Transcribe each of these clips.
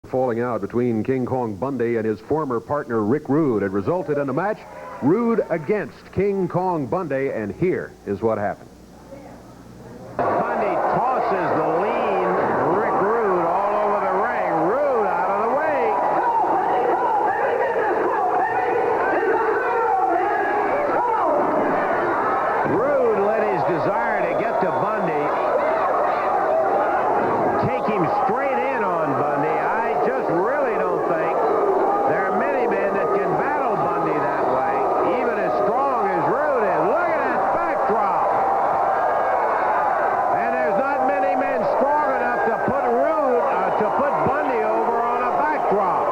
Falling out between King Kong Bundy and his former partner Rick Rude. It resulted in a match, Rude against King Kong Bundy, and here is what happened. Bundy tosses the lean Rick Rude all over the ring. Rude out of the way. Rude let his desire to get to Bundy take him straight in on Bundy. I just really don't think there are many men that can battle Bundy that way, even as strong as Rude is. Look at that backdrop. And there's not many men strong enough to put Bundy over on a backdrop.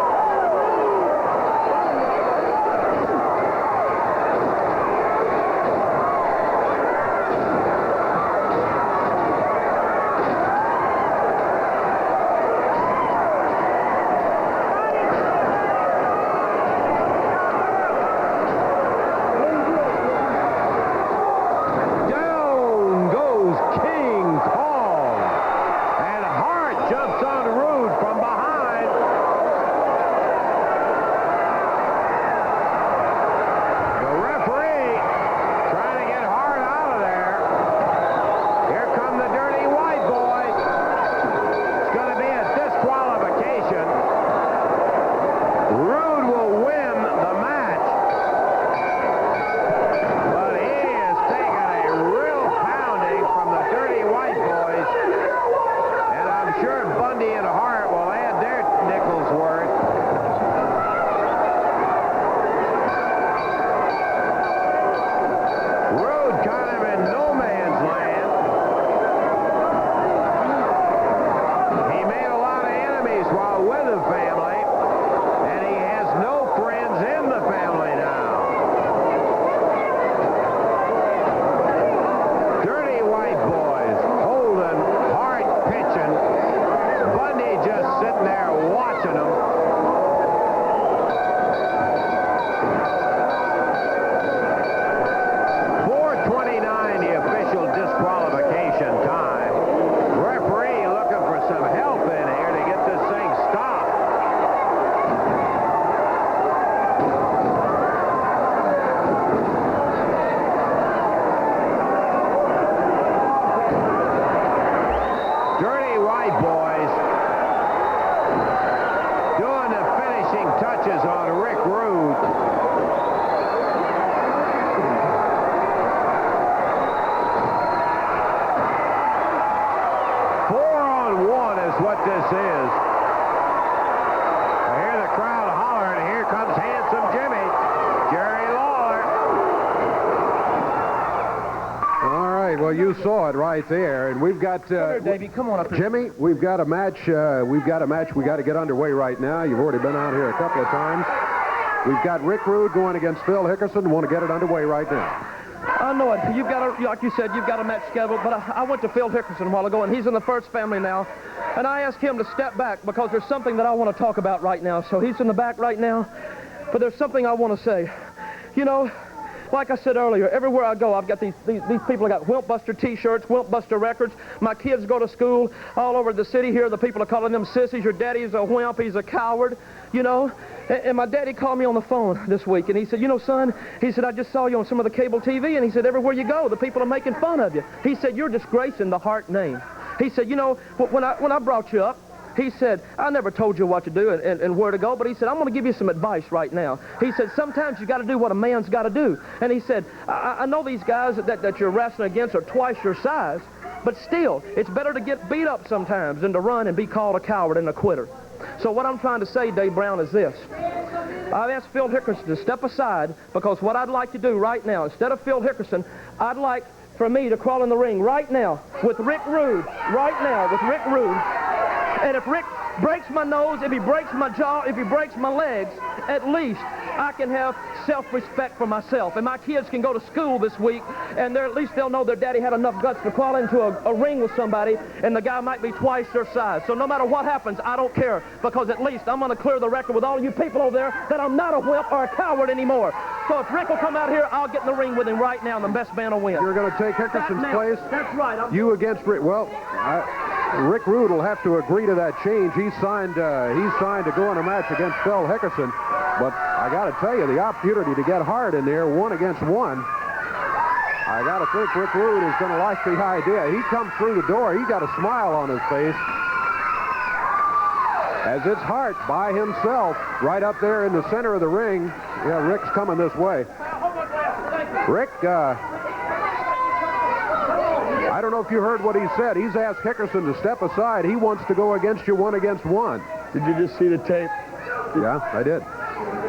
Down goes King Kong. And Hart jumps on Rude from behind. The referee trying to get Hart out of there. Here come the dirty white boys. It's going to be a disqualification. Rude will win the match. But he has taken a real pounding from the dirty white boys. And I'm sure Bundy and Hart will add their nickels worth. Rude kind of in no man's land. He made a lot of enemies while with the family, and he has no friends in the family now. Dirty white boys holding Hart pitching. Bundy just sitting there watching them. 4:29, the official disqualification time. Referee looking for some help in here to get this thing stopped. Dirty white boys doing the finishing touches on Rick Rude. Four-on-one is what this is. I hear the crowd hollering, and here comes Handsome Jimmy, Jerry Lawler. All right, well, you saw it right there, and we've got Davey, come on up here. Jimmy, we've got a match. We got to get underway right now. You've already been out here a couple of times. We've got Rick Rude going against Phil Hickerson. We want to get it underway right now. I know it. You've got like you said, you've got a match scheduled, but I went to Phil Hickerson a while ago, and he's in the first family now, and I asked him to step back because there's something that I want to talk about right now. So he's in the back right now, but there's something I want to say. You know, like I said earlier, everywhere I go, I've got these people. I got Wimpbuster T-shirts, Wimpbuster records. My kids go to school all over the city here. The people are calling them sissies. Your daddy's a wimp. He's a coward, you know. And my daddy called me on the phone this week, and he said, you know, son, he said, I just saw you on some of the cable TV, and he said, everywhere you go, the people are making fun of you. He said, you're disgracing the Hart name. He said, you know, when I brought you up, he said, I never told you what to do and where to go, but he said, I'm going to give you some advice right now. He said, sometimes you got to do what a man's got to do. And he said, I know these guys that you're wrestling against are twice your size, but still, it's better to get beat up sometimes than to run and be called a coward and a quitter. So what I'm trying to say, Dave Brown, is this. I've asked Phil Hickerson to step aside because what I'd like to do right now, instead of Phil Hickerson, I'd like for me to crawl in the ring right now with Rick Rude, and if Rick breaks my nose, if he breaks my jaw, if he breaks my legs, at least I can have self-respect for myself. And my kids can go to school this week, and at least they'll know their daddy had enough guts to crawl into a ring with somebody, and the guy might be twice their size. So no matter what happens, I don't care, because at least I'm going to clear the record with all you people over there that I'm not a wimp or a coward anymore. So if Rick will come out here, I'll get in the ring with him right now, and the best man will win. You're going to take Hickerson's place? That's right. You against Rick. Well, Rick Rude will have to agree to that change. He signed to go in a match against Phil Hickerson. But I got to tell you, the opportunity to get Hart in there 1 against 1, I got to think Rick Rude is going to like the idea. He comes through the door. He got a smile on his face. As it's Hart by himself right up there in the center of the ring. Yeah, Rick's coming this way. Rick, I don't know if you heard what he said. He's asked Hickerson to step aside. He wants to go against you 1 against 1. Did you just see the tape? Yeah, I did.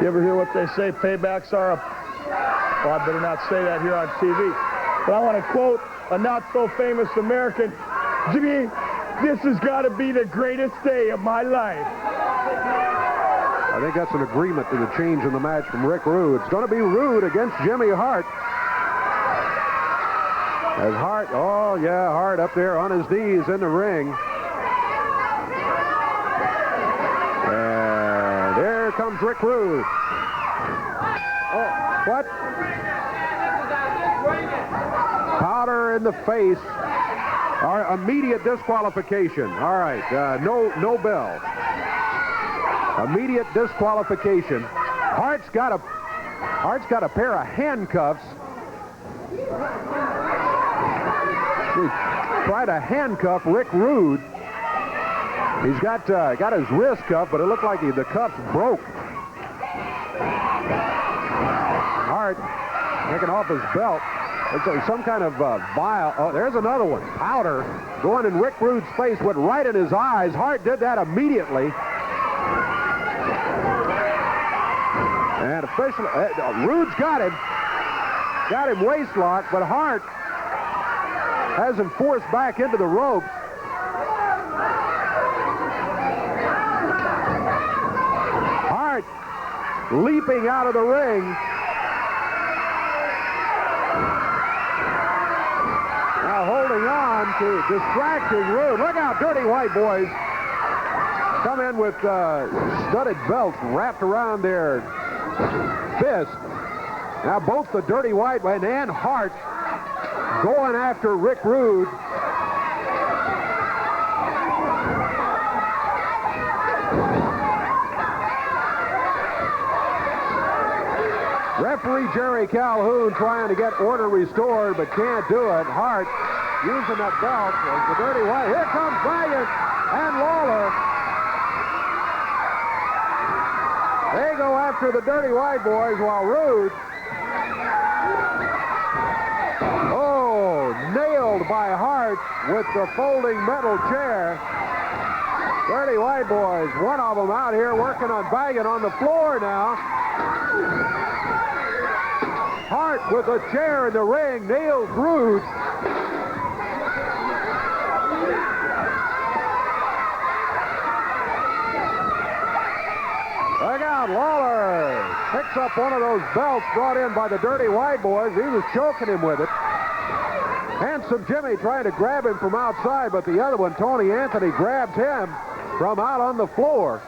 You ever hear what they say? Paybacks are a... Well, I better not say that here on TV. But I want to quote a not-so-famous American. Jimmy, this has got to be the greatest day of my life. I think that's an agreement to the change in the match from Rick Rude. It's going to be Rude against Jimmy Hart. As Hart, oh yeah, Hart up there on his knees in the ring. And there comes Rick Rude. Oh, what? Powder in the face. Our immediate disqualification. All right, no bell. Immediate disqualification. Hart's got a pair of handcuffs. He tried to handcuff Rick Rude. He's got his wrist cuffed, but it looked like the cuffs broke. Hart taking off his belt. It's some kind of vial. Oh, there's another one. Powder going in Rick Rude's face, went right in his eyes. Hart did that immediately. And officially, Rude's got him waist locked, but Hart has him forced back into the ropes. Hart leaping out of the ring. Now holding on to distracting Rude. Look out, Dirty White Boys come in with studded belts wrapped around their fist. Now both the Dirty White Man and Hart going after Rick Rude. Referee Jerry Calhoun trying to get order restored, but can't do it. Hart using that belt as the Dirty White. Here comes Valiant and Lawler. They go after the Dirty White Boys while Rude, nailed by Hart with the folding metal chair. Dirty White Boys, one of them out here working on Valiant on the floor now. Hart with a chair in the ring nails Rude. Look out, Lawler picks up one of those belts brought in by the Dirty White Boys. He was choking him with it. Handsome Jimmy trying to grab him from outside, but the other one, Tony Anthony, grabs him from out on the floor.